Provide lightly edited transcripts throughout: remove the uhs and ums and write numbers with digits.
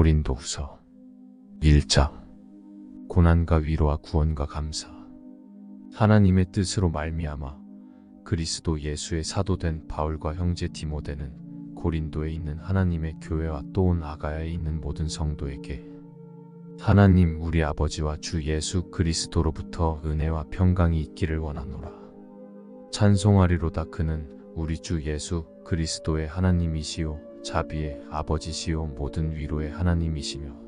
고린도후서 1장. 고난과 위로와 구원과 감사. 하나님의 뜻으로 말미암아 그리스도 예수의 사도된 바울과 형제 디모데는 고린도에 있는 하나님의 교회와 또 온 아가야에 있는 모든 성도에게 하나님 우리 아버지와 주 예수 그리스도로부터 은혜와 평강이 있기를 원하노라. 찬송하리로다. 그는 우리 주 예수 그리스도의 하나님이시요 자비의 아버지시요 모든 위로의 하나님이시며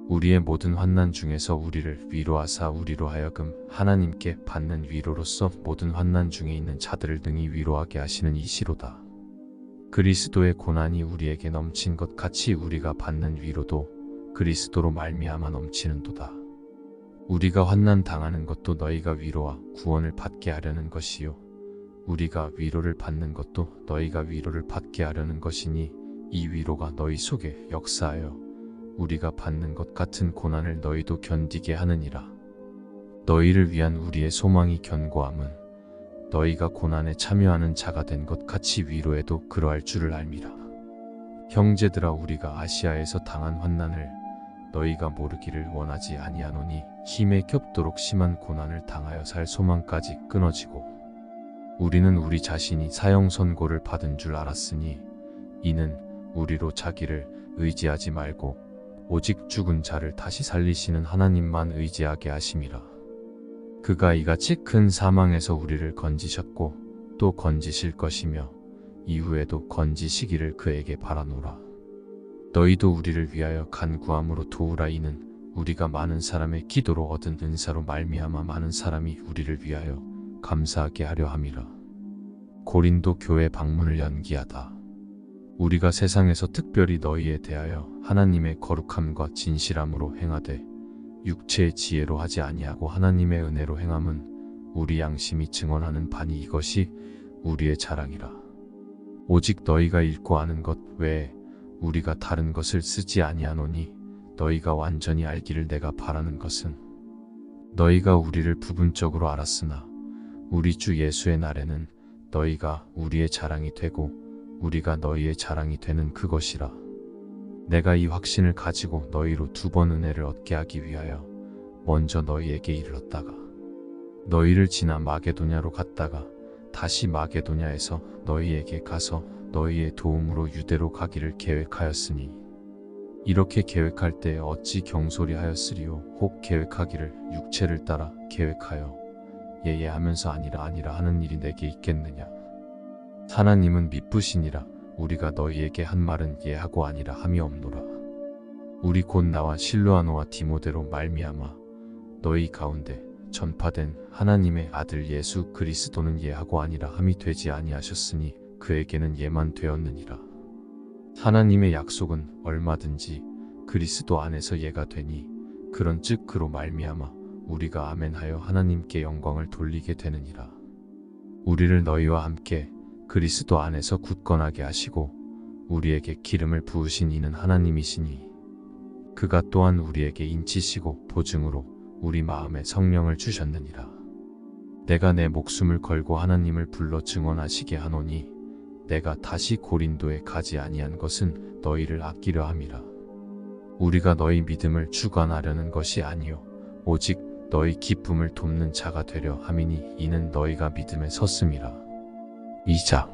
우리의 모든 환난 중에서 우리를 위로하사 우리로 하여금 하나님께 받는 위로로서 모든 환난 중에 있는 자들을 능히 위로하게 하시는 이시로다. 그리스도의 고난이 우리에게 넘친 것 같이 우리가 받는 위로도 그리스도로 말미암아 넘치는도다. 우리가 환난 당하는 것도 너희가 위로와 구원을 받게 하려는 것이요 우리가 위로를 받는 것도 너희가 위로를 받게 하려는 것이니 이 위로가 너희 속에 역사하여 우리가 받는 것 같은 고난을 너희도 견디게 하느니라. 너희를 위한 우리의 소망이 견고함은 너희가 고난에 참여하는 자가 된 것 같이 위로에도 그러할 줄을 알미라. 형제들아, 우리가 아시아에서 당한 환난을 너희가 모르기를 원하지 아니하노니 힘에 겹도록 심한 고난을 당하여 살 소망까지 끊어지고 우리는 우리 자신이 사형 선고를 받은 줄 알았으니 이는 우리로 자기를 의지하지 말고 오직 죽은 자를 다시 살리시는 하나님만 의지하게 하심이라. 그가 이같이 큰 사망에서 우리를 건지셨고 또 건지실 것이며 이후에도 건지시기를 그에게 바라노라. 너희도 우리를 위하여 간구함으로 도우라. 이는 우리가 많은 사람의 기도로 얻은 은사로 말미암아 많은 사람이 우리를 위하여 감사하게 하려 함이라. 고린도 교회 방문을 연기하다. 우리가 세상에서 특별히 너희에 대하여 하나님의 거룩함과 진실함으로 행하되 육체의 지혜로 하지 아니하고 하나님의 은혜로 행함은 우리 양심이 증언하는 바니 이것이 우리의 자랑이라. 오직 너희가 읽고 아는 것 외에 우리가 다른 것을 쓰지 아니하노니 너희가 완전히 알기를 내가 바라는 것은 너희가 우리를 부분적으로 알았으나 우리 주 예수의 날에는 너희가 우리의 자랑이 되고 우리가 너희의 자랑이 되는 그것이라. 내가 이 확신을 가지고 너희로 2번 은혜를 얻게 하기 위하여 먼저 너희에게 이르렀다가 너희를 지나 마게도냐로 갔다가 다시 마게도냐에서 너희에게 가서 너희의 도움으로 유대로 가기를 계획하였으니 이렇게 계획할 때 어찌 경솔이하였으리요. 혹 계획하기를 육체를 따라 계획하여 예하면서 아니라 하는 일이 내게 있겠느냐. 하나님은 미쁘시니라. 우리가 너희에게 한 말은 예하고 아니라 함이 없노라. 우리 곧 나와 실로아노와 디모데로 말미암아 너희 가운데 전파된 하나님의 아들 예수 그리스도는 예하고 아니라 함이 되지 아니하셨으니 그에게는 예만 되었느니라. 하나님의 약속은 얼마든지 그리스도 안에서 예가 되니 그런즉 그로 말미암아 우리가 아멘하여 하나님께 영광을 돌리게 되느니라. 우리를 너희와 함께 그리스도 안에서 굳건하게 하시고 우리에게 기름을 부으신 이는 하나님이시니 그가 또한 우리에게 인치시고 보증으로 우리 마음에 성령을 주셨느니라. 내가 내 목숨을 걸고 하나님을 불러 증언하시게 하노니 내가 다시 고린도에 가지 아니한 것은 너희를 아끼려 함이라. 우리가 너희 믿음을 주관하려는 것이 아니요 오직 너희 기쁨을 돕는 자가 되려 함이니 이는 너희가 믿음에 섰음이라. 2장.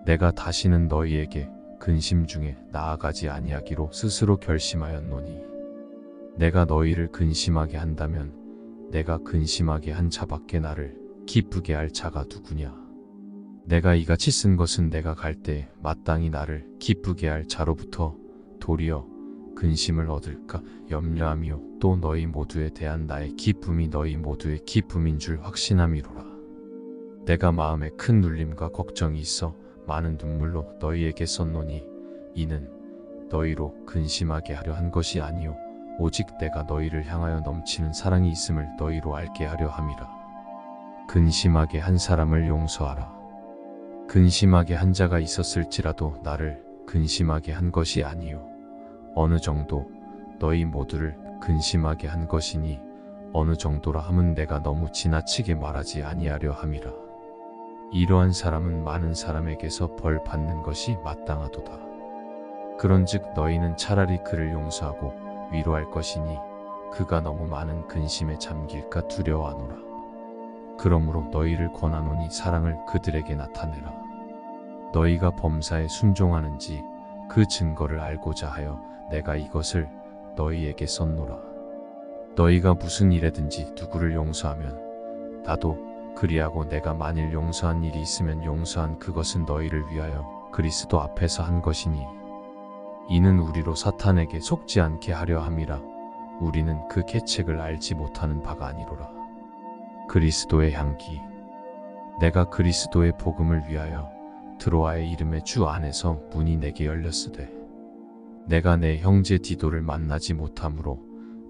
내가 다시는 너희에게 근심 중에 나아가지 아니하기로 스스로 결심하였노니 내가 너희를 근심하게 한다면 내가 근심하게 한 자밖에 나를 기쁘게 할 자가 누구냐. 내가 이같이 쓴 것은 내가 갈 때 마땅히 나를 기쁘게 할 자로부터 도리어 근심을 얻을까 염려하며 또 너희 모두에 대한 나의 기쁨이 너희 모두의 기쁨인 줄 확신함이로라. 내가 마음에 큰 눌림과 걱정이 있어 많은 눈물로 너희에게 썼노니 이는 너희로 근심하게 하려 한 것이 아니요 오직 내가 너희를 향하여 넘치는 사랑이 있음을 너희로 알게 하려 함이라. 근심하게 한 사람을 용서하라. 근심하게 한 자가 있었을지라도 나를 근심하게 한 것이 아니요 어느 정도 너희 모두를 근심하게 한 것이니 어느 정도라 함은 내가 너무 지나치게 말하지 아니하려 함이라. 이러한 사람은 많은 사람에게서 벌 받는 것이 마땅하도다. 그런즉 너희는 차라리 그를 용서하고 위로할 것이니 그가 너무 많은 근심에 잠길까 두려워하노라. 그러므로 너희를 권하노니 사랑을 그들에게 나타내라. 너희가 범사에 순종하는지 그 증거를 알고자 하여 내가 이것을 너희에게 썼노라. 너희가 무슨 일에든지 누구를 용서하면 나도 그리하고 내가 만일 용서한 일이 있으면 용서한 그것은 너희를 위하여 그리스도 앞에서 한 것이니 이는 우리로 사탄에게 속지 않게 하려 함이라. 우리는 그 계책을 알지 못하는 바가 아니로라. 그리스도의 향기. 내가 그리스도의 복음을 위하여 드로아의 이름의 주 안에서 문이 내게 열렸으되 내가 내 형제 디도를 만나지 못하므로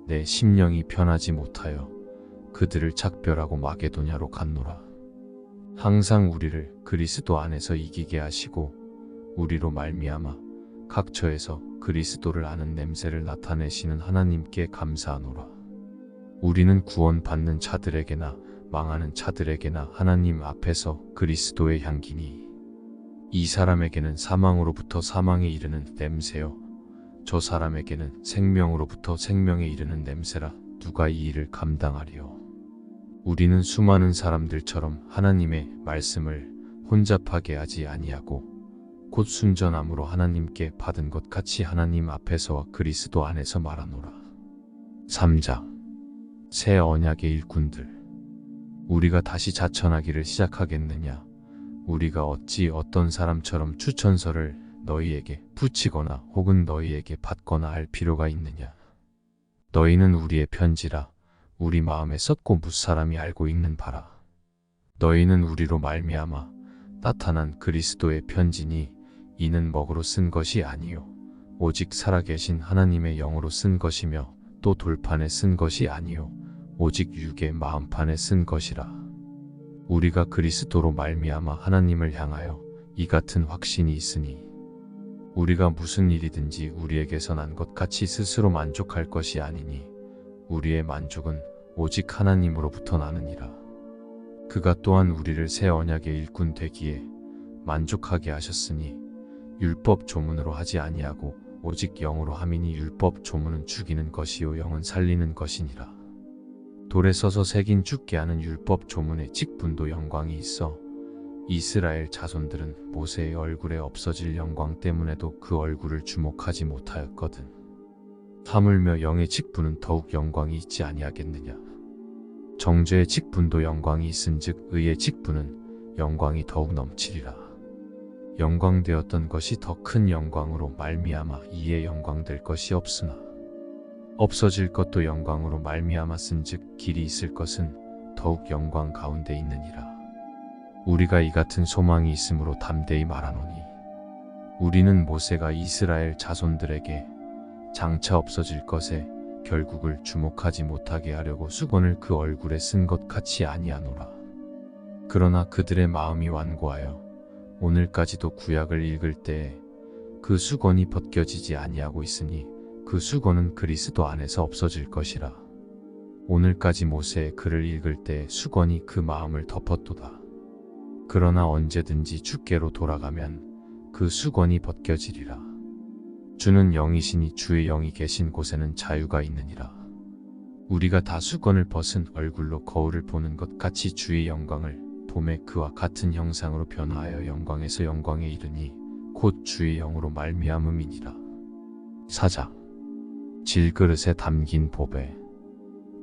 내 심령이 편하지 못하여 그들을 작별하고 마게도냐로 갔노라. 항상 우리를 그리스도 안에서 이기게 하시고 우리로 말미암아 각처에서 그리스도를 아는 냄새를 나타내시는 하나님께 감사하노라. 우리는 구원받는 자들에게나 망하는 자들에게나 하나님 앞에서 그리스도의 향기니 이 사람에게는 사망으로부터 사망에 이르는 냄새요 저 사람에게는 생명으로부터 생명에 이르는 냄새라. 누가 이 일을 감당하리요? 우리는 수많은 사람들처럼 하나님의 말씀을 혼잡하게 하지 아니하고 곧 순전함으로 하나님께 받은 것 같이 하나님 앞에서와 그리스도 안에서 말하노라. 3장. 새 언약의 일꾼들. 우리가 다시 자천하기를 시작하겠느냐? 우리가 어찌 어떤 사람처럼 추천서를 너희에게 붙이거나 혹은 너희에게 받거나 할 필요가 있느냐? 너희는 우리의 편지라 우리 마음에 썼고 무사람이 알고 있는 바라. 너희는 우리로 말미암아 나타난 그리스도의 편지니 이는 먹으로 쓴 것이 아니요 오직 살아계신 하나님의 영으로 쓴 것이며 또 돌판에 쓴 것이 아니요 오직 육의 마음판에 쓴 것이라. 우리가 그리스도로 말미암아 하나님을 향하여 이 같은 확신이 있으니 우리가 무슨 일이든지 우리에게서 난 것 같이 스스로 만족할 것이 아니니 우리의 만족은 오직 하나님으로부터 나느니라. 그가 또한 우리를 새 언약의 일꾼 되기에 만족하게 하셨으니 율법 조문으로 하지 아니하고 오직 영으로 함이니 율법 조문은 죽이는 것이요 영은 살리는 것이니라. 돌에 서서 새긴 죽게 하는 율법 조문의 직분도 영광이 있어 이스라엘 자손들은 모세의 얼굴에 없어질 영광 때문에도 그 얼굴을 주목하지 못하였거든. 하물며 영의 직분은 더욱 영광이 있지 아니하겠느냐. 정죄의 직분도 영광이 있은즉 의의 직분은 영광이 더욱 넘치리라. 영광되었던 것이 더 큰 영광으로 말미암아 이에 영광될 것이 없으나 없어질 것도 영광으로 말미암았은즉 길이 있을 것은 더욱 영광 가운데 있느니라. 우리가 이 같은 소망이 있으므로 담대히 말하노니 우리는 모세가 이스라엘 자손들에게 장차 없어질 것에 결국을 주목하지 못하게 하려고 수건을 그 얼굴에 쓴 것 같이 아니하노라. 그러나 그들의 마음이 완고하여 오늘까지도 구약을 읽을 때에 그 수건이 벗겨지지 아니하고 있으니 그 수건은 그리스도 안에서 없어질 것이라. 오늘까지 모세의 글을 읽을 때에 수건이 그 마음을 덮었도다. 그러나 언제든지 주께로 돌아가면 그 수건이 벗겨지리라. 주는 영이시니 주의 영이 계신 곳에는 자유가 있느니라. 우리가 다 수건을 벗은 얼굴로 거울을 보는 것 같이 주의 영광을 봄에 그와 같은 형상으로 변화하여 영광에서 영광에 이르니 곧 주의 영으로 말미암음이니라. 4장. 질그릇에 담긴 보배.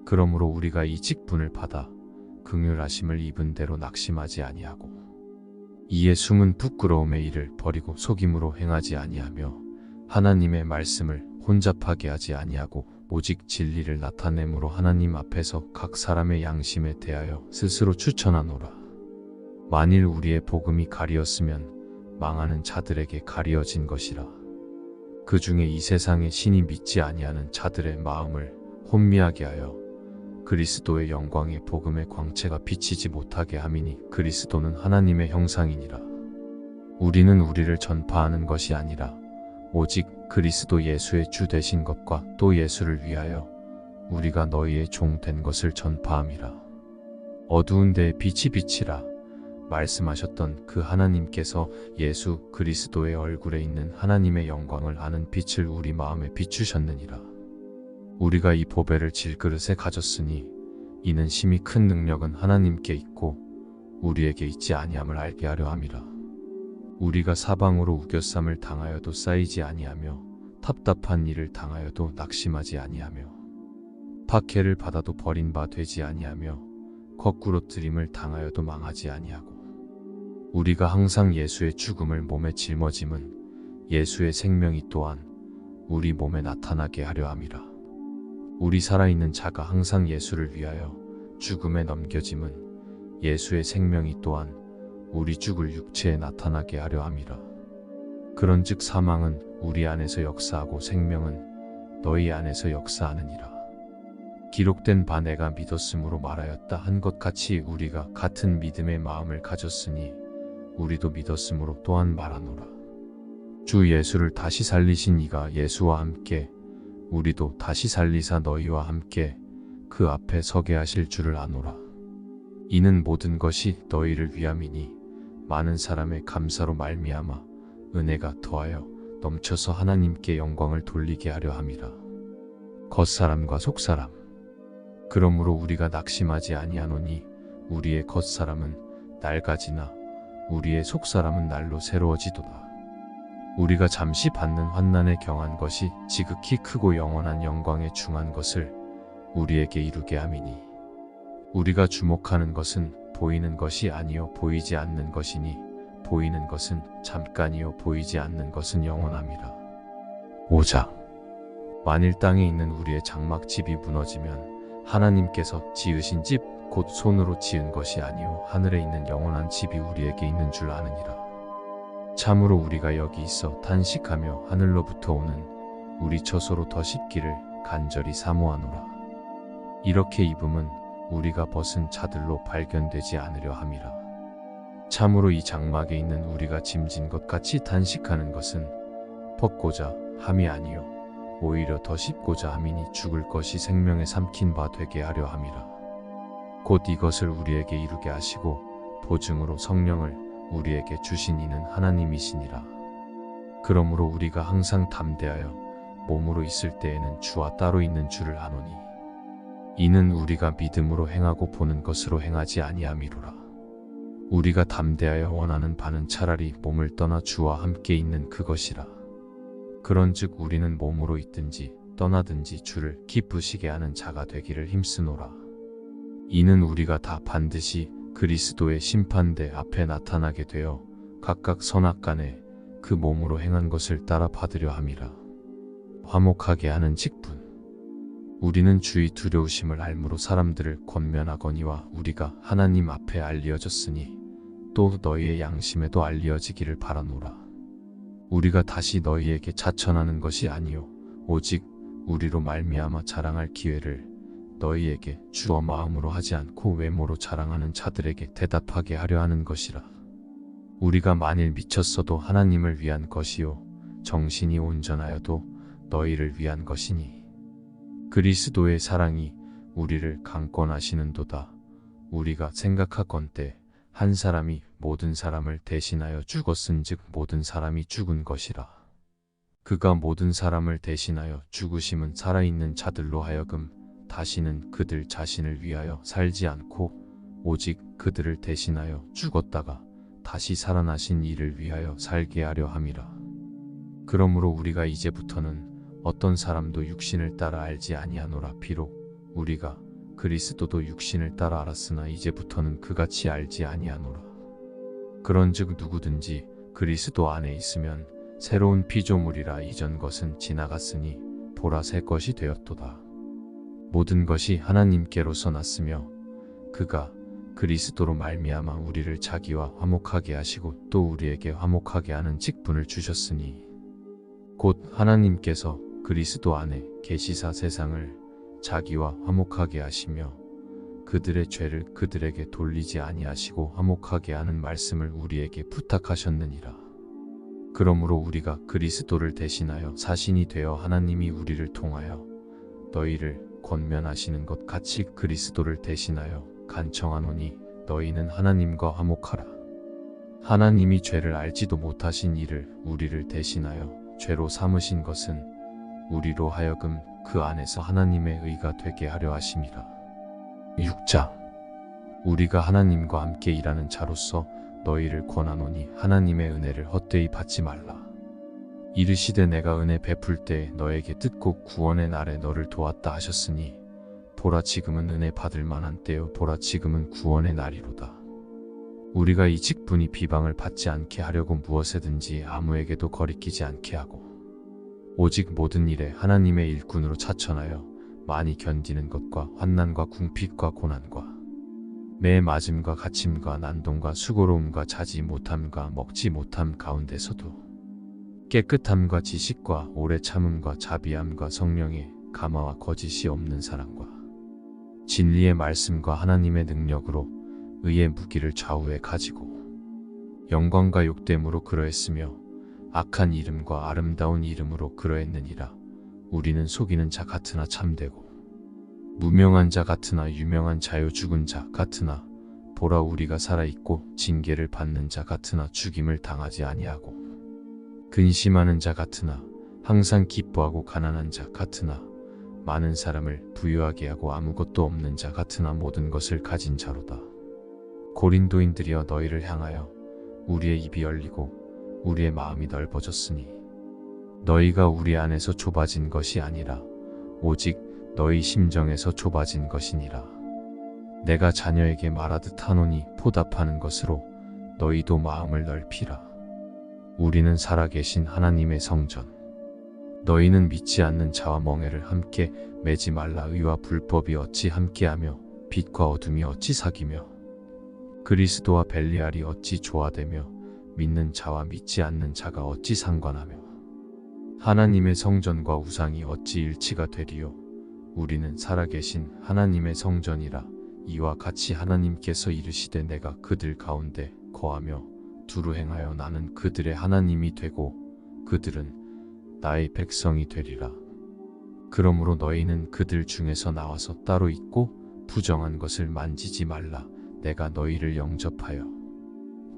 그러므로 우리가 이 직분을 받아 긍휼하심을 입은 대로 낙심하지 아니하고 이에 숨은 부끄러움의 일을 버리고 속임으로 행하지 아니하며 하나님의 말씀을 혼잡하게 하지 아니하고 오직 진리를 나타내므로 하나님 앞에서 각 사람의 양심에 대하여 스스로 추천하노라. 만일 우리의 복음이 가리었으면 망하는 자들에게 가리어진 것이라. 그 중에 이 세상의 신이 믿지 아니하는 자들의 마음을 혼미하게 하여 그리스도의 영광의 복음의 광채가 비치지 못하게 함이니 그리스도는 하나님의 형상이니라. 우리는 우리를 전파하는 것이 아니라 오직 그리스도 예수의 주 되신 것과 또 예수를 위하여 우리가 너희의 종 된 것을 전파함이라. 어두운 데에 빛이 비치라. 말씀하셨던 그 하나님께서 예수 그리스도의 얼굴에 있는 하나님의 영광을 아는 빛을 우리 마음에 비추셨느니라. 우리가 이 보배를 질그릇에 가졌으니 이는 심히 큰 능력은 하나님께 있고 우리에게 있지 아니함을 알게 하려 함이라. 우리가 사방으로 우겨쌈을 당하여도 쌓이지 아니하며 답답한 일을 당하여도 낙심하지 아니하며 박해를 받아도 버린 바 되지 아니하며 거꾸로 들임을 당하여도 망하지 아니하고 우리가 항상 예수의 죽음을 몸에 짊어짐은 예수의 생명이 또한 우리 몸에 나타나게 하려 함이라. 우리 살아있는 자가 항상 예수를 위하여 죽음에 넘겨짐은 예수의 생명이 또한 우리 죽을 육체에 나타나게 하려 함이라. 그런즉 사망은 우리 안에서 역사하고 생명은 너희 안에서 역사하느니라. 기록된 바 내가 믿었으므로 말하였다 한 것 같이 우리가 같은 믿음의 마음을 가졌으니 우리도 믿었으므로 또한 말하노라. 주 예수를 다시 살리신 이가 예수와 함께 우리도 다시 살리사 너희와 함께 그 앞에 서게 하실 줄을 아노라. 이는 모든 것이 너희를 위함이니 많은 사람의 감사로 말미암아 은혜가 더하여 넘쳐서 하나님께 영광을 돌리게 하려 함이라. 겉사람과 속사람. 그러므로 우리가 낙심하지 아니하노니 우리의 겉사람은 낡아지나 우리의 속사람은 날로 새로워지도다. 우리가 잠시 받는 환난에 경한 것이 지극히 크고 영원한 영광에 중한 것을 우리에게 이루게 함이니 우리가 주목하는 것은 보이는 것이 아니요 보이지 않는 것이니 보이는 것은 잠깐이요 보이지 않는 것은 영원함이라. 5장. 만일 땅에 있는 우리의 장막집이 무너지면 하나님께서 지으신 집 곧 손으로 지은 것이 아니요 하늘에 있는 영원한 집이 우리에게 있는 줄 아느니라. 참으로 우리가 여기 있어 탄식하며 하늘로부터 오는 우리 처소로 더 쉽기를 간절히 사모하노라. 이렇게 입음은 우리가 벗은 자들로 발견되지 않으려 함이라. 참으로 이 장막에 있는 우리가 짐진 것 같이 탄식하는 것은 벗고자 함이 아니요 오히려 더 씹고자 함이니 죽을 것이 생명에 삼킨 바 되게 하려 함이라. 곧 이것을 우리에게 이루게 하시고 보증으로 성령을 우리에게 주신 이는 하나님이시니라. 그러므로 우리가 항상 담대하여 몸으로 있을 때에는 주와 따로 있는 줄을 아노니 이는 우리가 믿음으로 행하고 보는 것으로 행하지 아니함이로라. 우리가 담대하여 원하는 바는 차라리 몸을 떠나 주와 함께 있는 그것이라. 그런즉 우리는 몸으로 있든지 떠나든지 주를 기쁘시게 하는 자가 되기를 힘쓰노라. 이는 우리가 다 반드시 그리스도의 심판대 앞에 나타나게 되어 각각 선악간에 그 몸으로 행한 것을 따라 받으려 함이라. 화목하게 하는 직분. 우리는 주의 두려우심을 알므로 사람들을 권면하거니와 우리가 하나님 앞에 알리어졌으니 또 너희의 양심에도 알리어지기를 바라노라. 우리가 다시 너희에게 자천하는 것이 아니요 오직 우리로 말미암아 자랑할 기회를 너희에게 주어 마음으로 하지 않고 외모로 자랑하는 자들에게 대답하게 하려 하는 것이라. 우리가 만일 미쳤어도 하나님을 위한 것이요 정신이 온전하여도 너희를 위한 것이니 그리스도의 사랑이 우리를 강권하시는도다. 우리가 생각하건대 한 사람이 모든 사람을 대신하여 죽었은즉 모든 사람이 죽은 것이라. 그가 모든 사람을 대신하여 죽으심은 살아있는 자들로 하여금 다시는 그들 자신을 위하여 살지 않고 오직 그들을 대신하여 죽었다가 다시 살아나신 이를 위하여 살게 하려 함이라. 그러므로 우리가 이제부터는 어떤 사람도 육신을 따라 알지 아니하노라. 비록 우리가 그리스도도 육신을 따라 알았으나 이제부터는 그같이 알지 아니하노라. 그런즉 누구든지 그리스도 안에 있으면 새로운 피조물이라. 이전 것은 지나갔으니 보라 새 것이 되었도다. 모든 것이 하나님께로서 났으며 그가 그리스도로 말미암아 우리를 자기와 화목하게 하시고 또 우리에게 화목하게 하는 직분을 주셨으니 곧 하나님께서 그리스도 안에 계시사 세상을 자기와 화목하게 하시며 그들의 죄를 그들에게 돌리지 아니하시고 화목하게 하는 말씀을 우리에게 부탁하셨느니라. 그러므로 우리가 그리스도를 대신하여 사신이 되어 하나님이 우리를 통하여 너희를 권면하시는 것 같이 그리스도를 대신하여 간청하노니 너희는 하나님과 화목하라. 하나님이 죄를 알지도 못하신 이를 우리를 대신하여 죄로 삼으신 것은 우리로 하여금 그 안에서 하나님의 의가 되게 하려 하심이라. 6장. 우리가 하나님과 함께 일하는 자로서 너희를 권하노니 하나님의 은혜를 헛되이 받지 말라. 이르시되 내가 은혜 베풀 때에 너에게 뜻곧 구원의 날에 너를 도왔다 하셨으니 보라 지금은 은혜 받을 만한 때요 보라 지금은 구원의 날이로다. 우리가 이 직분이 비방을 받지 않게 하려고 무엇에든지 아무에게도 거리끼지 않게 하고 오직 모든 일에 하나님의 일꾼으로 차천하여 많이 견디는 것과 환난과 궁핍과 고난과 매 맞음과 갇힘과 난동과 수고로움과 자지 못함과 먹지 못함 가운데서도 깨끗함과 지식과 오래 참음과 자비함과 성령의 감화와 거짓이 없는 사랑과 진리의 말씀과 하나님의 능력으로 의의 무기를 좌우에 가지고 영광과 욕됨으로 그러했으며 악한 이름과 아름다운 이름으로 그러했느니라. 우리는 속이는 자 같으나 참되고 무명한 자 같으나 유명한 자요 죽은 자 같으나 보라 우리가 살아있고 징계를 받는 자 같으나 죽임을 당하지 아니하고 근심하는 자 같으나 항상 기뻐하고 가난한 자 같으나 많은 사람을 부유하게 하고 아무것도 없는 자 같으나 모든 것을 가진 자로다. 고린도인들이여 너희를 향하여 우리의 입이 열리고 우리의 마음이 넓어졌으니 너희가 우리 안에서 좁아진 것이 아니라 오직 너희 심정에서 좁아진 것이니라. 내가 자녀에게 말하듯 하노니 보답하는 것으로 너희도 마음을 넓히라. 우리는 살아계신 하나님의 성전. 너희는 믿지 않는 자와 멍에를 함께 매지 말라. 의와 불법이 어찌 함께하며 빛과 어둠이 어찌 사귀며 그리스도와 벨리알이 어찌 조화되며 믿는 자와 믿지 않는 자가 어찌 상관하며 하나님의 성전과 우상이 어찌 일치가 되리요. 우리는 살아계신 하나님의 성전이라. 이와 같이 하나님께서 이르시되 내가 그들 가운데 거하며 두루 행하여 나는 그들의 하나님이 되고 그들은 나의 백성이 되리라. 그러므로 너희는 그들 중에서 나와서 따로 있고 부정한 것을 만지지 말라. 내가 너희를 영접하여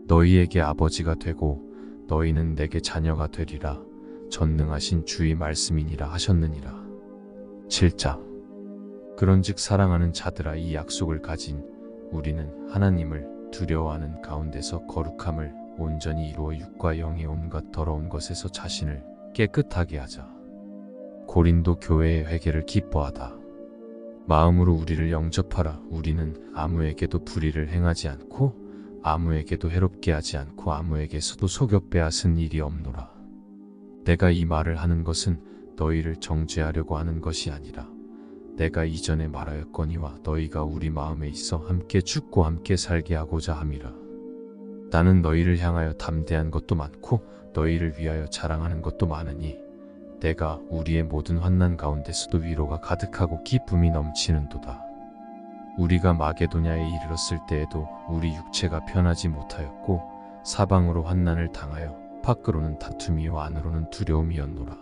너희에게 아버지가 되고 너희는 내게 자녀가 되리라. 전능하신 주의 말씀이니라 하셨느니라. 7장. 그런즉 사랑하는 자들아 이 약속을 가진 우리는 하나님을 두려워하는 가운데서 거룩함을 온전히 이루어 육과 영의 온갖 더러운 것에서 자신을 깨끗하게 하자. 고린도 교회의 회개를 기뻐하다. 마음으로 우리를 영접하라. 우리는 아무에게도 불의를 행하지 않고 아무에게도 해롭게 하지 않고 아무에게서도 속여 빼앗은 일이 없노라. 내가 이 말을 하는 것은 너희를 정죄하려고 하는 것이 아니라 내가 이전에 말하였거니와 너희가 우리 마음에 있어 함께 죽고 함께 살게 하고자 함이라. 나는 너희를 향하여 담대한 것도 많고 너희를 위하여 자랑하는 것도 많으니 내가 우리의 모든 환난 가운데서도 위로가 가득하고 기쁨이 넘치는도다. 우리가 마게도냐에 이르렀을 때에도 우리 육체가 편하지 못하였고 사방으로 환난을 당하여 밖으로는 다툼이요 안으로는 두려움이었노라.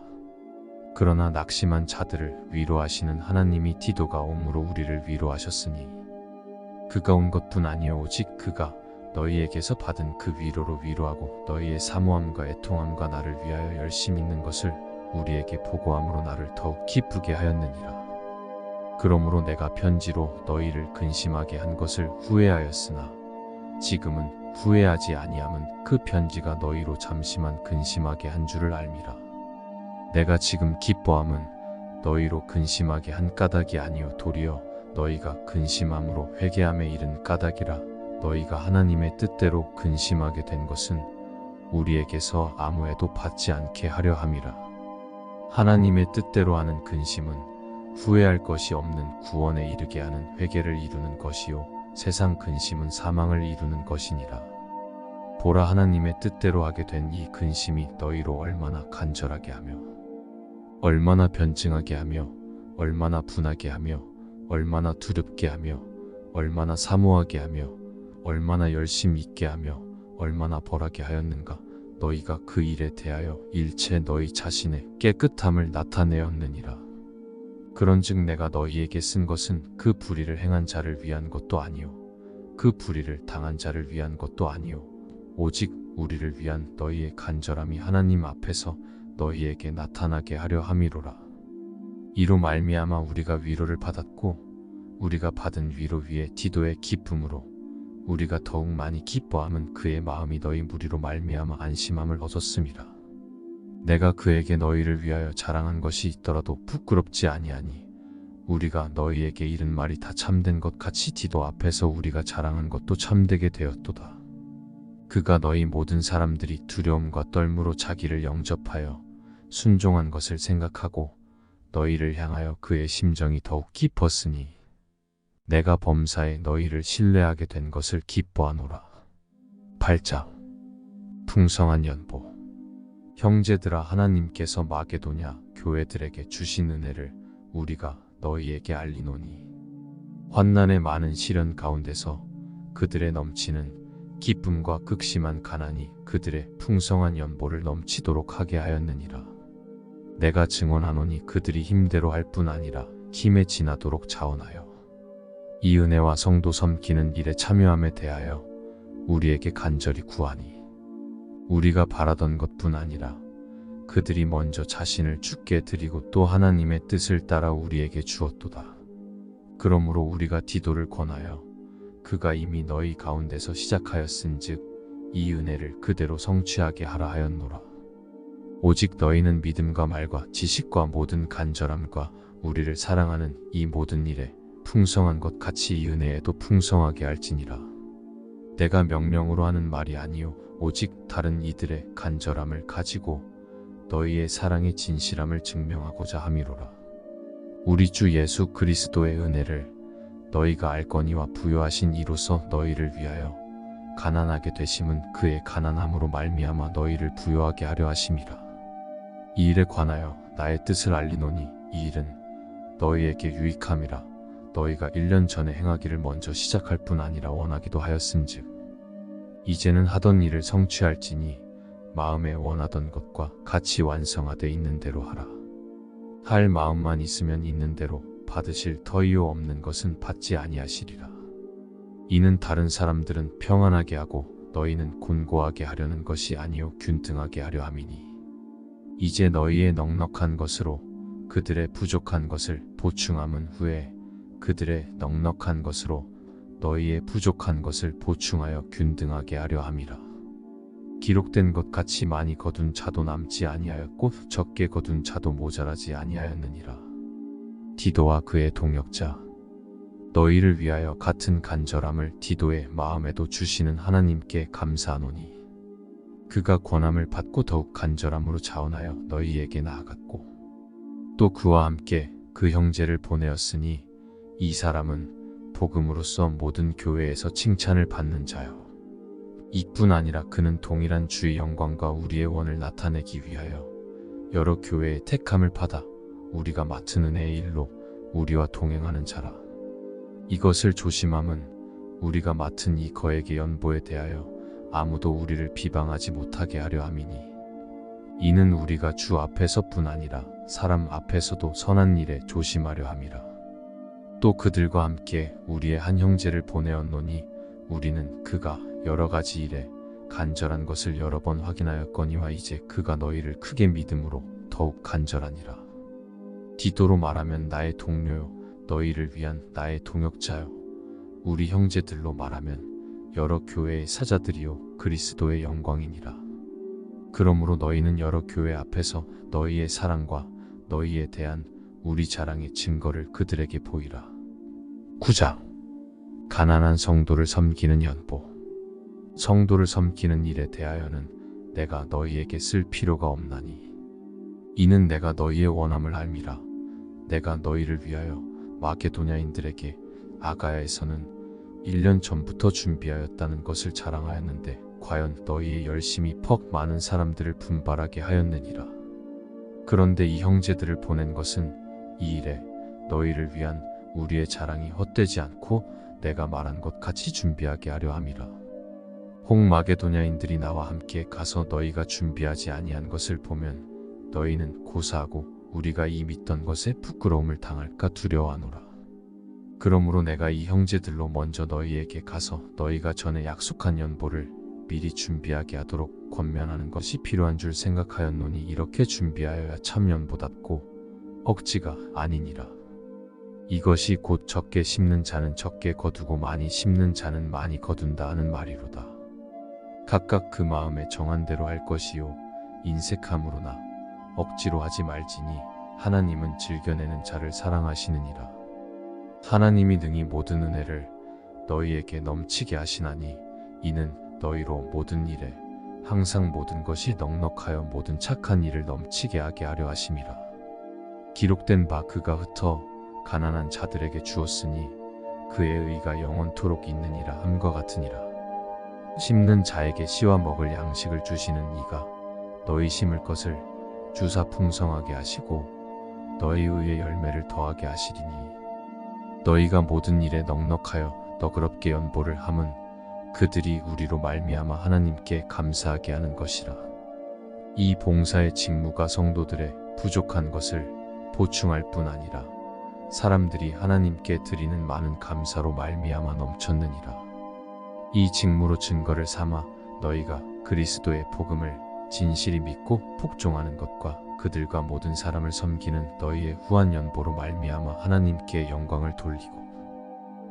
그러나 낙심한 자들을 위로하시는 하나님이 디도가 옴으로 우리를 위로하셨으니 그가 온 것뿐 아니요 오직 그가 너희에게서 받은 그 위로로 위로하고 너희의 사모함과 애통함과 나를 위하여 열심 있는 것을 우리에게 보고함으로 나를 더욱 기쁘게 하였느니라. 그러므로 내가 편지로 너희를 근심하게 한 것을 후회하였으나 지금은 후회하지 아니함은 그 편지가 너희로 잠시만 근심하게 한 줄을 알미라. 내가 지금 기뻐함은 너희로 근심하게 한 까닭이 아니요 도리어 너희가 근심함으로 회개함에 이른 까닭이라. 너희가 하나님의 뜻대로 근심하게 된 것은 우리에게서 아무에도 받지 않게 하려 함이라. 하나님의 뜻대로 하는 근심은 후회할 것이 없는 구원에 이르게 하는 회개를 이루는 것이요 세상 근심은 사망을 이루는 것이니라. 보라 하나님의 뜻대로 하게 된 이 근심이 너희로 얼마나 간절하게 하며 얼마나 변증하게 하며 얼마나 분하게 하며 얼마나 두렵게 하며 얼마나 사모하게 하며 얼마나 열심 있게 하며 얼마나 벌하게 하였는가. 너희가 그 일에 대하여 일체 너희 자신의 깨끗함을 나타내었느니라. 그런즉 내가 너희에게 쓴 것은 그 불의를 행한 자를 위한 것도 아니요 그 불의를 당한 자를 위한 것도 아니요 오직 우리를 위한 너희의 간절함이 하나님 앞에서 너희에게 나타나게 하려 함이로라. 이로 말미암아 우리가 위로를 받았고 우리가 받은 위로 위에 디도의 기쁨으로 우리가 더욱 많이 기뻐함은 그의 마음이 너희 무리로 말미암아 안심함을 얻었음이라. 내가 그에게 너희를 위하여 자랑한 것이 있더라도 부끄럽지 아니하니 우리가 너희에게 이른 말이 다 참된 것 같이 디도 앞에서 우리가 자랑한 것도 참되게 되었도다. 그가 너희 모든 사람들이 두려움과 떨므로 자기를 영접하여 순종한 것을 생각하고 너희를 향하여 그의 심정이 더욱 깊었으니 내가 범사에 너희를 신뢰하게 된 것을 기뻐하노라. 8장 풍성한 연보. 형제들아, 하나님께서 마게도냐 교회들에게 주신 은혜를 우리가 너희에게 알리노니 환난의 많은 시련 가운데서 그들의 넘치는 기쁨과 극심한 가난이 그들의 풍성한 연보를 넘치도록 하게 하였느니라. 내가 증언하노니 그들이 힘대로 할 뿐 아니라 힘에 지나도록 자원하여 이 은혜와 성도 섬기는 일에 참여함에 대하여 우리에게 간절히 구하니 우리가 바라던 것뿐 아니라 그들이 먼저 자신을 주께 드리고 또 하나님의 뜻을 따라 우리에게 주었도다. 그러므로 우리가 디도를 권하여 그가 이미 너희 가운데서 시작하였은즉 이 은혜를 그대로 성취하게 하라 하였노라. 오직 너희는 믿음과 말과 지식과 모든 간절함과 우리를 사랑하는 이 모든 일에 풍성한 것 같이 이 은혜에도 풍성하게 할지니라. 내가 명령으로 하는 말이 아니요 오직 다른 이들의 간절함을 가지고 너희의 사랑의 진실함을 증명하고자 함이로라. 우리 주 예수 그리스도의 은혜를 너희가 알거니와 부요하신 이로서 너희를 위하여 가난하게 되심은 그의 가난함으로 말미암아 너희를 부요하게 하려 하심이라. 이 일에 관하여 나의 뜻을 알리노니 이 일은 너희에게 유익함이라. 너희가 1년 전에 행하기를 먼저 시작할 뿐 아니라 원하기도 하였은즉 이제는 하던 일을 성취할지니 마음에 원하던 것과 같이 완성하되 있는 대로 하라. 할 마음만 있으면 있는 대로 받으실 터이요 없는 것은 받지 아니하시리라. 이는 다른 사람들은 평안하게 하고 너희는 곤고하게 하려는 것이 아니요 균등하게 하려 함이니 이제 너희의 넉넉한 것으로 그들의 부족한 것을 보충함은 후에 그들의 넉넉한 것으로 너희의 부족한 것을 보충하여 균등하게 하려 함이라. 기록된 것 같이 많이 거둔 자도 남지 아니하였고 적게 거둔 자도 모자라지 아니하였느니라. 디도와 그의 동역자 너희를 위하여 같은 간절함을 디도의 마음에도 주시는 하나님께 감사하노니 그가 권함을 받고 더욱 간절함으로 자원하여 너희에게 나아갔고 또 그와 함께 그 형제를 보내었으니 이 사람은 복음으로써 모든 교회에서 칭찬을 받는 자요 이뿐 아니라 그는 동일한 주의 영광과 우리의 원을 나타내기 위하여 여러 교회의 택함을 받아 우리가 맡은 은혜의 일로 우리와 동행하는 자라. 이것을 조심함은 우리가 맡은 이 거액의 연보에 대하여 아무도 우리를 비방하지 못하게 하려 함이니 이는 우리가 주 앞에서뿐 아니라 사람 앞에서도 선한 일에 조심하려 함이라. 또 그들과 함께 우리의 한 형제를 보내었노니 우리는 그가 여러 가지 일에 간절한 것을 여러 번 확인하였거니와 이제 그가 너희를 크게 믿음으로 더욱 간절하니라. 디도로 말하면 나의 동료요 너희를 위한 나의 동역자요 우리 형제들로 말하면 여러 교회의 사자들이요 그리스도의 영광이니라. 그러므로 너희는 여러 교회 앞에서 너희의 사랑과 너희에 대한 우리 자랑의 증거를 그들에게 보이라. 9장 가난한 성도를 섬기는 연보. 성도를 섬기는 일에 대하여는 내가 너희에게 쓸 필요가 없나니 이는 내가 너희의 원함을 알미라. 내가 너희를 위하여 마게도냐인들에게 아가야에서는 1년 전부터 준비하였다는 것을 자랑하였는데 과연 너희의 열심이 퍽 많은 사람들을 분발하게 하였느니라. 그런데 이 형제들을 보낸 것은 이 일에 너희를 위한 우리의 자랑이 헛되지 않고 내가 말한 것 같이 준비하게 하려 함이라. 혹 마게도냐인들이 나와 함께 가서 너희가 준비하지 아니한 것을 보면 너희는 고사하고 우리가 이 믿던 것에 부끄러움을 당할까 두려워하노라. 그러므로 내가 이 형제들로 먼저 너희에게 가서 너희가 전에 약속한 연보를 미리 준비하게 하도록 권면하는 것이 필요한 줄 생각하였노니 이렇게 준비하여야 참 연보답고 억지가 아니니라. 이것이 곧 적게 심는 자는 적게 거두고 많이 심는 자는 많이 거둔다 하는 말이로다. 각각 그 마음에 정한 대로 할 것이요 인색함으로나 억지로 하지 말지니 하나님은 즐겨내는 자를 사랑하시느니라. 하나님이 능히 모든 은혜를 너희에게 넘치게 하시나니 이는 너희로 모든 일에 항상 모든 것이 넉넉하여 모든 착한 일을 넘치게 하게 하려 하심이라. 기록된 바 그가 흩어 가난한 자들에게 주었으니 그의 의가 영원토록 있느니라 함과 같으니라. 심는 자에게 씨와 먹을 양식을 주시는 이가 너희 심을 것을 주사 풍성하게 하시고 너희 의의 열매를 더하게 하시리니 너희가 모든 일에 넉넉하여 너그럽게 연보를 함은 그들이 우리로 말미암아 하나님께 감사하게 하는 것이라. 이 봉사의 직무가 성도들의 부족한 것을 보충할 뿐 아니라 사람들이 하나님께 드리는 많은 감사로 말미암아 넘쳤느니라. 이 직무로 증거를 삼아 너희가 그리스도의 복음을 진실이 믿고 복종하는 것과 그들과 모든 사람을 섬기는 너희의 후한 연보로 말미암아 하나님께 영광을 돌리고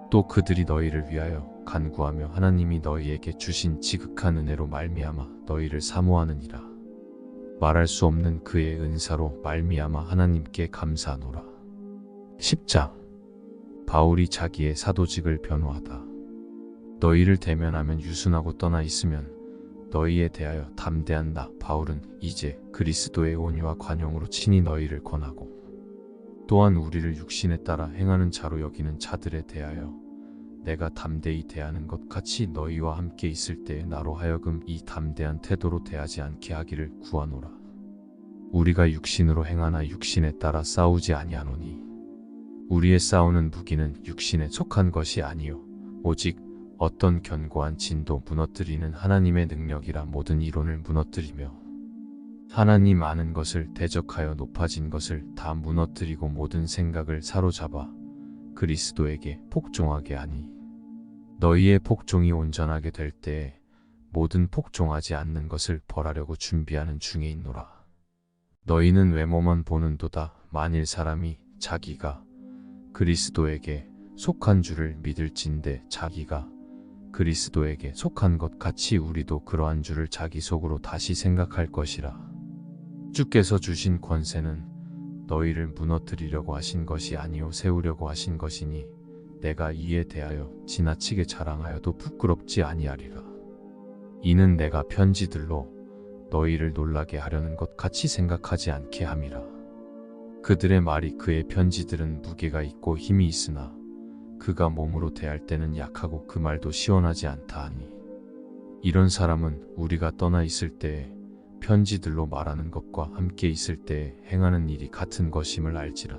또 그들이 너희를 위하여 간구하며 하나님이 너희에게 주신 지극한 은혜로 말미암아 너희를 사모하느니라. 말할 수 없는 그의 은사로 말미암아 하나님께 감사하노라. 10장 바울이 자기의 사도직을 변호하다. 너희를 대면하면 유순하고 떠나 있으면 너희에 대하여 담대한 나 바울은 이제 그리스도의 온유와 관용으로 친히 너희를 권하고 또한 우리를 육신에 따라 행하는 자로 여기는 자들에 대하여 내가 담대히 대하는 것 같이 너희와 함께 있을 때에 나로 하여금 이 담대한 태도로 대하지 않게 하기를 구하노라. 우리가 육신으로 행하나 육신에 따라 싸우지 아니하노니 우리의 싸우는 무기는 육신에 속한 것이 아니요 오직 어떤 견고한 진도 무너뜨리는 하나님의 능력이라 모든 이론을 무너뜨리며 하나님 아는 것을 대적하여 높아진 것을 다 무너뜨리고 모든 생각을 사로잡아 그리스도에게 복종하게 하니 너희의 복종이 온전하게 될 때에 모든 복종하지 않는 것을 벌하려고 준비하는 중에 있노라. 너희는 외모만 보는도다. 만일 사람이 자기가 그리스도에게 속한 줄을 믿을진대 자기가 그리스도에게 속한 것 같이 우리도 그러한 줄을 자기 속으로 다시 생각할 것이라. 주께서 주신 권세는 너희를 무너뜨리려고 하신 것이 아니요 세우려고 하신 것이니 내가 이에 대하여 지나치게 자랑하여도 부끄럽지 아니하리라. 이는 내가 편지들로 너희를 놀라게 하려는 것 같이 생각하지 않게 함이라. 그들의 말이 그의 편지들은 무게가 있고 힘이 있으나 그가 몸으로 대할 때는 약하고 그 말도 시원하지 않다 하니 이런 사람은 우리가 떠나 있을 때에 편지들로 말하는 것과 함께 있을 때에 행하는 일이 같은 것임을 알지라.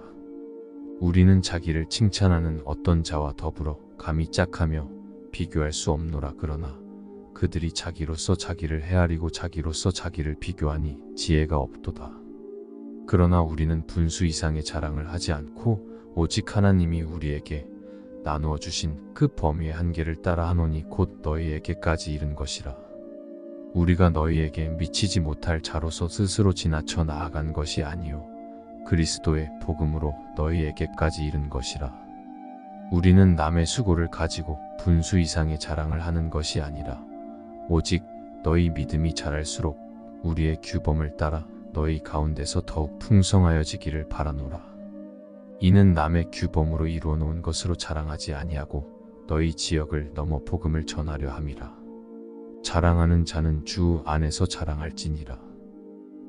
우리는 자기를 칭찬하는 어떤 자와 더불어 감히 짝하며 비교할 수 없노라. 그러나 그들이 자기로서 자기를 헤아리고 자기로서 자기를 비교하니 지혜가 없도다. 그러나 우리는 분수 이상의 자랑을 하지 않고 오직 하나님이 우리에게 나누어 주신 그 범위의 한계를 따라 하노니 곧 너희에게까지 이른 것이라. 우리가 너희에게 미치지 못할 자로서 스스로 지나쳐 나아간 것이 아니요 그리스도의 복음으로 너희에게까지 이른 것이라. 우리는 남의 수고를 가지고 분수 이상의 자랑을 하는 것이 아니라 오직 너희 믿음이 자랄수록 우리의 규범을 따라 너희 가운데서 더욱 풍성하여지기를 바라노라. 이는 남의 규범으로 이루어 놓은 것으로 자랑하지 아니하고 너희 지역을 넘어 복음을 전하려 함이라. 자랑하는 자는 주 안에서 자랑할지니라.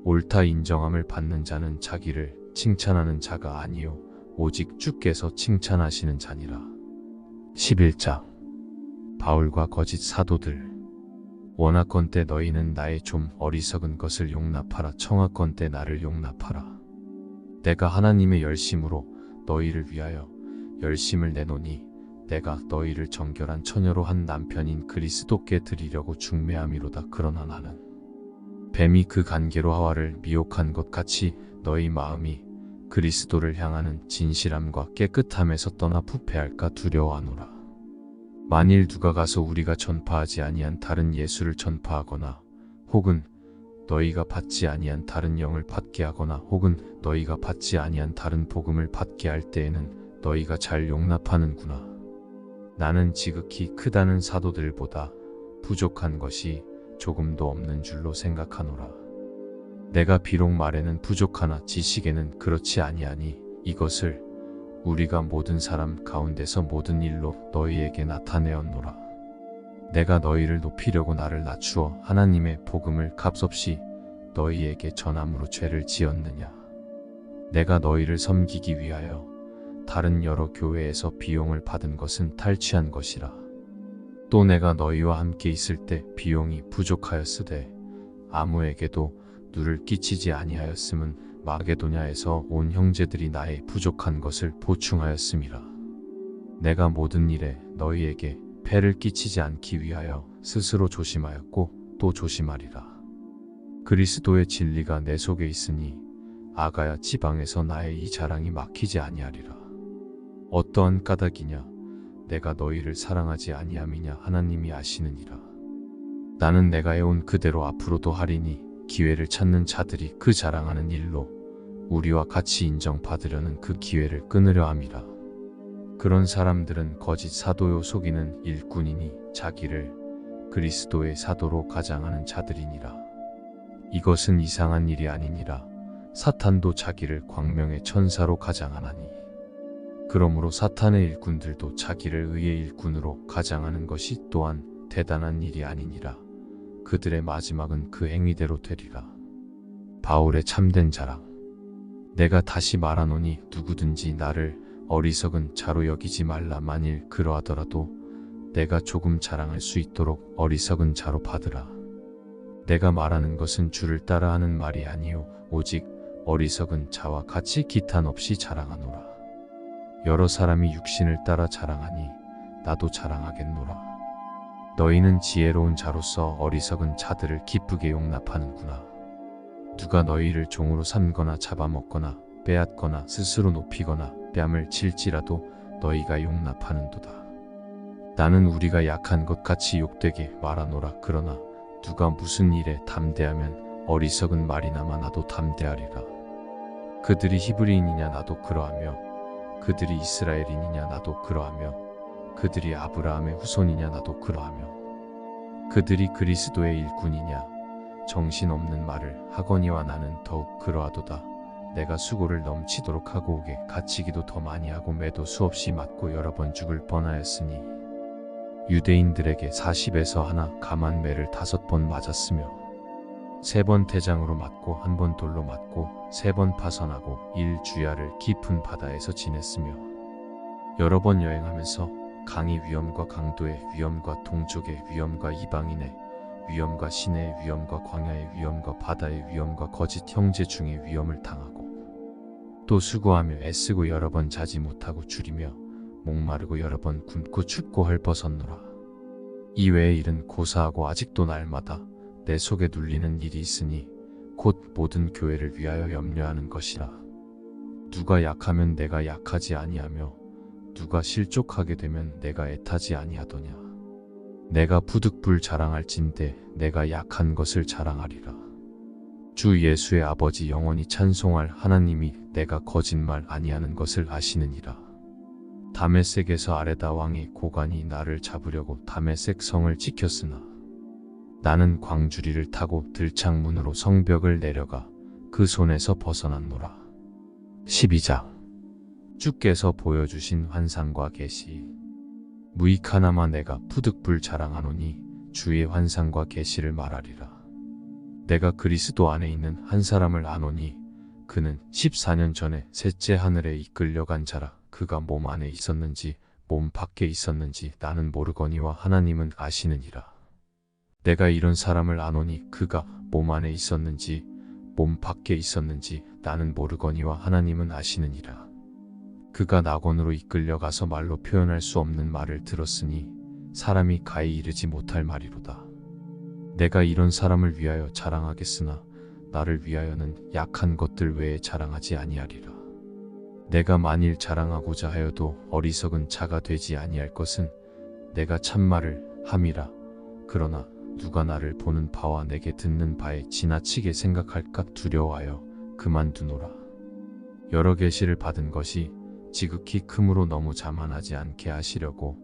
옳다 인정함을 받는 자는 자기를 칭찬하는 자가 아니요 오직 주께서 칭찬하시는 자니라. 11장 바울과 거짓 사도들. 원하건대 너희는 나의 좀 어리석은 것을 용납하라. 청하건대 나를 용납하라. 내가 하나님의 열심으로 너희를 위하여 열심을 내노니 내가 너희를 정결한 처녀로 한 남편인 그리스도께 드리려고 중매함이로다. 그러나 나는 뱀이 그 간계로 하와를 미혹한 것 같이 너희 마음이 그리스도를 향하는 진실함과 깨끗함에서 떠나 부패할까 두려워하노라. 만일 누가 가서 우리가 전파하지 아니한 다른 예수를 전파하거나 혹은 너희가 받지 아니한 다른 영을 받게 하거나 혹은 너희가 받지 아니한 다른 복음을 받게 할 때에는 너희가 잘 용납하는구나. 나는 지극히 크다는 사도들보다 부족한 것이 조금도 없는 줄로 생각하노라. 내가 비록 말에는 부족하나 지식에는 그렇지 아니하니 이것을 우리가 모든 사람 가운데서 모든 일로 너희에게 나타내었노라. 내가 너희를 높이려고 나를 낮추어 하나님의 복음을 값없이 너희에게 전함으로 죄를 지었느냐. 내가 너희를 섬기기 위하여 다른 여러 교회에서 비용을 받은 것은 탈취한 것이라. 또 내가 너희와 함께 있을 때 비용이 부족하였으되 아무에게도 누를 끼치지 아니하였음은 마게도냐에서 온 형제들이 나의 부족한 것을 보충하였음이라. 내가 모든 일에 너희에게 폐를 끼치지 않기 위하여 스스로 조심하였고 또 조심하리라. 그리스도의 진리가 내 속에 있으니 아가야 지방에서 나의 이 자랑이 막히지 아니하리라. 어떠한 까닭이냐 내가 너희를 사랑하지 아니함이냐 하나님이 아시느니라. 나는 내가 해온 그대로 앞으로도 하리니 기회를 찾는 자들이 그 자랑하는 일로 우리와 같이 인정받으려는 그 기회를 끊으려 함이라. 그런 사람들은 거짓 사도요 속이는 일꾼이니 자기를 그리스도의 사도로 가장하는 자들이니라. 이것은 이상한 일이 아니니라. 사탄도 자기를 광명의 천사로 가장하나니 그러므로 사탄의 일꾼들도 자기를 의의 일꾼으로 가장하는 것이 또한 대단한 일이 아니니라. 그들의 마지막은 그 행위대로 되리라. 바울의 참된 자랑. 내가 다시 말하노니 누구든지 나를 어리석은 자로 여기지 말라. 만일 그러하더라도 내가 조금 자랑할 수 있도록 어리석은 자로 받으라. 내가 말하는 것은 주를 따라하는 말이 아니요 오직 어리석은 자와 같이 기탄 없이 자랑하노라. 여러 사람이 육신을 따라 자랑하니 나도 자랑하겠노라. 너희는 지혜로운 자로서 어리석은 자들을 기쁘게 용납하는구나. 누가 너희를 종으로 삼거나 잡아먹거나 빼앗거나 스스로 높이거나 뺨을 칠지라도 너희가 용납하는도다. 나는 우리가 약한 것 같이 욕되게 말하노라. 그러나 누가 무슨 일에 담대하면 어리석은 말이나마 나도 담대하리라. 그들이 히브리인이냐 나도 그러하며 그들이 이스라엘인이냐 나도 그러하며 그들이 아브라함의 후손이냐 나도 그러하며 그들이 그리스도의 일꾼이냐 정신없는 말을 하거니와 나는 더욱 그러하도다. 내가 수고를 넘치도록 하고 오게 갇히기도 더 많이 하고 매도 수없이 맞고 여러 번 죽을 뻔하였으니 유대인들에게 40에서 하나 감한 매를 5번 맞았으며 3번 대장으로 맞고 1번 돌로 맞고 3번 파선하고 1주야를 깊은 바다에서 지냈으며 여러 번 여행하면서 강의 위험과 강도의 위험과 동족의 위험과 이방인의 위험과 시내의 위험과 광야의 위험과 바다의 위험과 거짓 형제 중의 위험을 당하고 또 수고하며 애쓰고 여러 번 자지 못하고 줄이며 목마르고 여러 번 굶고 춥고 헐벗었노라. 이외의 일은 고사하고 아직도 날마다 내 속에 눌리는 일이 있으니 곧 모든 교회를 위하여 염려하는 것이라. 누가 약하면 내가 약하지 아니하며 누가 실족하게 되면 내가 애타지 아니하더냐. 내가 부득불 자랑할진대 내가 약한 것을 자랑하리라. 주 예수의 아버지 영원히 찬송할 하나님이 내가 거짓말 아니하는 것을 아시느니라. 다메섹에서 아레다 왕의 고관이 나를 잡으려고 다메섹 성을 지켰으나 나는 광주리를 타고 들창문으로 성벽을 내려가 그 손에서 벗어났노라. 12장. 주께서 보여주신 환상과 계시. 무익하나마 내가 푸득불 자랑하노니 주의 환상과 계시를 말하리라. 내가 그리스도 안에 있는 한 사람을 아노니 그는 14년 전에 셋째 하늘에 이끌려간 자라. 그가 몸 안에 있었는지 몸 밖에 있었는지 나는 모르거니와 하나님은 아시느니라. 내가 이런 사람을 아노니 그가 몸 안에 있었는지 몸 밖에 있었는지 나는 모르거니와 하나님은 아시느니라. 그가 낙원으로 이끌려가서 말로 표현할 수 없는 말을 들었으니 사람이 가히 이르지 못할 말이로다. 내가 이런 사람을 위하여 자랑하겠으나 나를 위하여는 약한 것들 외에 자랑하지 아니하리라. 내가 만일 자랑하고자 하여도 어리석은 자가 되지 아니할 것은 내가 참말을 함이라. 그러나 누가 나를 보는 바와 내게 듣는 바에 지나치게 생각할까 두려워하여 그만두노라. 여러 계시를 받은 것이 지극히 크므로 너무 자만하지 않게 하시려고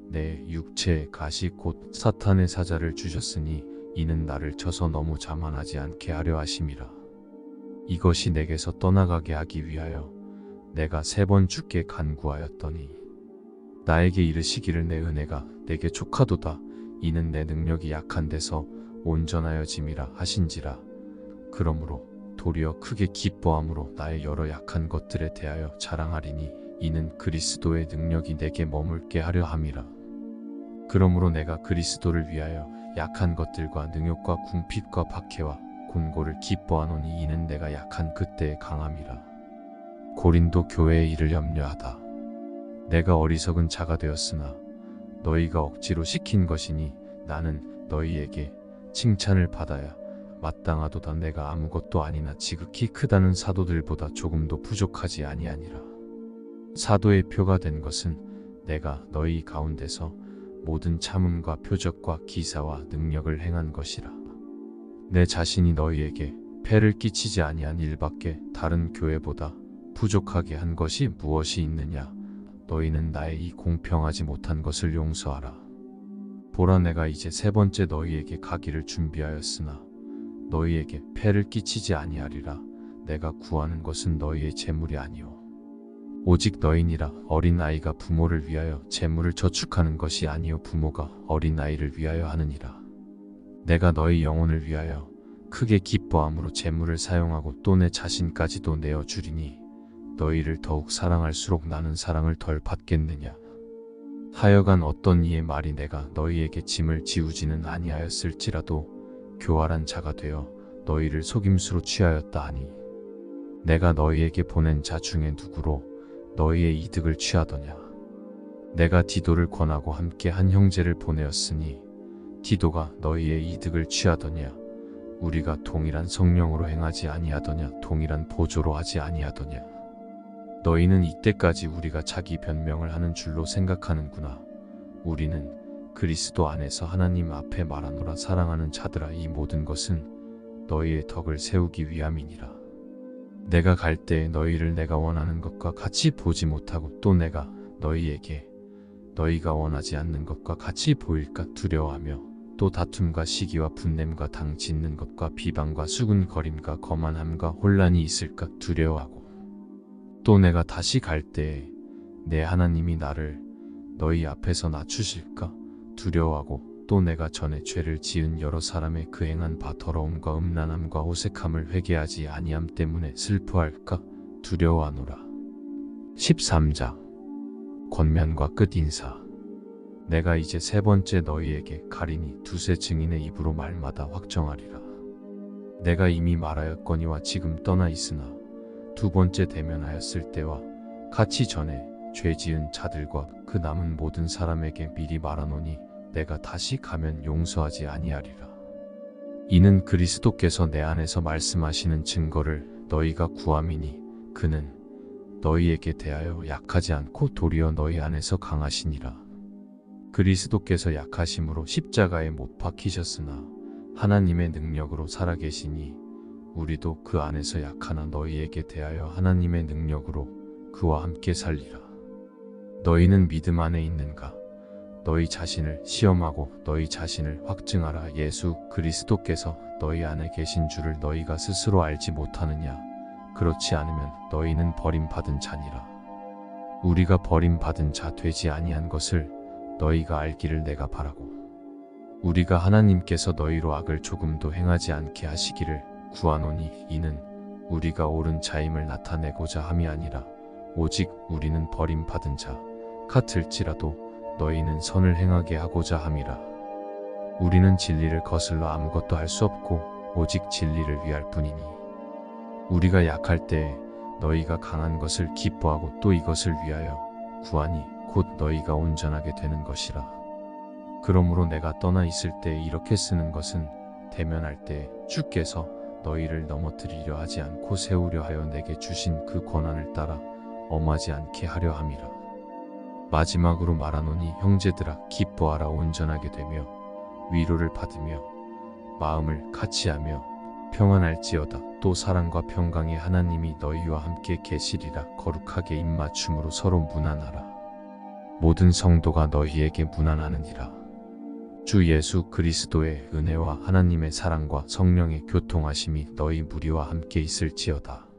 내 육체의 가시 곧 사탄의 사자를 주셨으니 이는 나를 쳐서 너무 자만하지 않게 하려 하심이라. 이것이 내게서 떠나가게 하기 위하여 내가 3번 주께 간구하였더니 나에게 이르시기를 내 은혜가 내게 족하도다. 이는 내 능력이 약한 데서 온전하여짐이라 하신지라. 그러므로 도리어 크게 기뻐함으로 나의 여러 약한 것들에 대하여 자랑하리니 이는 그리스도의 능력이 내게 머물게 하려 함이라. 그러므로 내가 그리스도를 위하여 약한 것들과 능욕과 궁핍과 박해와 곤고를 기뻐하노니 이는 내가 약한 그때의 강함이라. 고린도 교회의 일을 염려하다. 내가 어리석은 자가 되었으나 너희가 억지로 시킨 것이니 나는 너희에게 칭찬을 받아야 마땅하도다. 내가 아무것도 아니나 지극히 크다는 사도들보다 조금도 부족하지 아니하니라. 사도의 표가 된 것은 내가 너희 가운데서 모든 참음과 표적과 기사와 능력을 행한 것이라. 내 자신이 너희에게 폐를 끼치지 아니한 일밖에 다른 교회보다 부족하게 한 것이 무엇이 있느냐. 너희는 나의 이 공평하지 못한 것을 용서하라. 보라, 내가 이제 3번째 너희에게 가기를 준비하였으나 너희에게 폐를 끼치지 아니하리라. 내가 구하는 것은 너희의 재물이 아니오 오직 너희니라. 어린 아이가 부모를 위하여 재물을 저축하는 것이 아니오 부모가 어린 아이를 위하여 하느니라. 내가 너희 영혼을 위하여 크게 기뻐함으로 재물을 사용하고 또 내 자신까지도 내어주리니 너희를 더욱 사랑할수록 나는 사랑을 덜 받겠느냐. 하여간 어떤 이의 말이 내가 너희에게 짐을 지우지는 아니하였을지라도 교활한 자가 되어 너희를 속임수로 취하였다 하니 내가 너희에게 보낸 자 중에 누구로 너희의 이득을 취하더냐. 내가 디도를 권하고 함께 한 형제를 보내었으니 디도가 너희의 이득을 취하더냐. 우리가 동일한 성령으로 행하지 아니하더냐. 동일한 보조로 하지 아니하더냐. 너희는 이때까지 우리가 자기 변명을 하는 줄로 생각하는구나. 우리는 그리스도 안에서 하나님 앞에 말하노라. 사랑하는 자들아, 이 모든 것은 너희의 덕을 세우기 위함이니라. 내가 갈 때에 너희를 내가 원하는 것과 같이 보지 못하고 또 내가 너희에게 너희가 원하지 않는 것과 같이 보일까 두려워하며 또 다툼과 시기와 분냄과 당 짓는 것과 비방과 수군거림과 거만함과 혼란이 있을까 두려워하고 또 내가 다시 갈 때에 내 하나님이 나를 너희 앞에서 낮추실까 두려워하고 또 내가 전에 죄를 지은 여러 사람의 그 행한 바 더러움과 음란함과 호색함을 회개하지 아니함 때문에 슬퍼할까 두려워하노라. 13장 권면과 끝인사. 내가 이제 3번째 너희에게 가리니 두세 증인의 입으로 말마다 확정하리라. 내가 이미 말하였거니와 지금 떠나 있으나 2번째 대면하였을 때와 같이 전에 죄 지은 자들과 그 남은 모든 사람에게 미리 말하노니 내가 다시 가면 용서하지 아니하리라. 이는 그리스도께서 내 안에서 말씀하시는 증거를 너희가 구함이니 그는 너희에게 대하여 약하지 않고 도리어 너희 안에서 강하시니라. 그리스도께서 약하심으로 십자가에 못 박히셨으나 하나님의 능력으로 살아계시니 우리도 그 안에서 약하나 너희에게 대하여 하나님의 능력으로 그와 함께 살리라. 너희는 믿음 안에 있는가? 너희 자신을 시험하고 너희 자신을 확증하라. 예수 그리스도께서 너희 안에 계신 줄을 너희가 스스로 알지 못하느냐? 그렇지 않으면 너희는 버림받은 자니라. 우리가 버림받은 자 되지 아니한 것을 너희가 알기를 내가 바라고 우리가 하나님께서 너희로 악을 조금도 행하지 않게 하시기를 구하노니 이는 우리가 옳은 자임을 나타내고자 함이 아니라 오직 우리는 버림받은 자 같을지라도 너희는 선을 행하게 하고자 함이라. 우리는 진리를 거슬러 아무것도 할 수 없고 오직 진리를 위할 뿐이니 우리가 약할 때에 너희가 강한 것을 기뻐하고 또 이것을 위하여 구하니 곧 너희가 온전하게 되는 것이라. 그러므로 내가 떠나 있을 때에 이렇게 쓰는 것은 대면할 때에 주께서 너희를 넘어뜨리려 하지 않고 세우려 하여 내게 주신 그 권한을 따라 엄하지 않게 하려 함이라. 마지막으로 말하노니 형제들아 기뻐하라. 온전하게 되며 위로를 받으며 마음을 같이하며 평안할지어다. 또 사랑과 평강의 하나님이 너희와 함께 계시리라. 거룩하게 입맞춤으로 서로 문안하라. 모든 성도가 너희에게 문안하느니라. 주 예수 그리스도의 은혜와 하나님의 사랑과 성령의 교통하심이 너희 무리와 함께 있을지어다.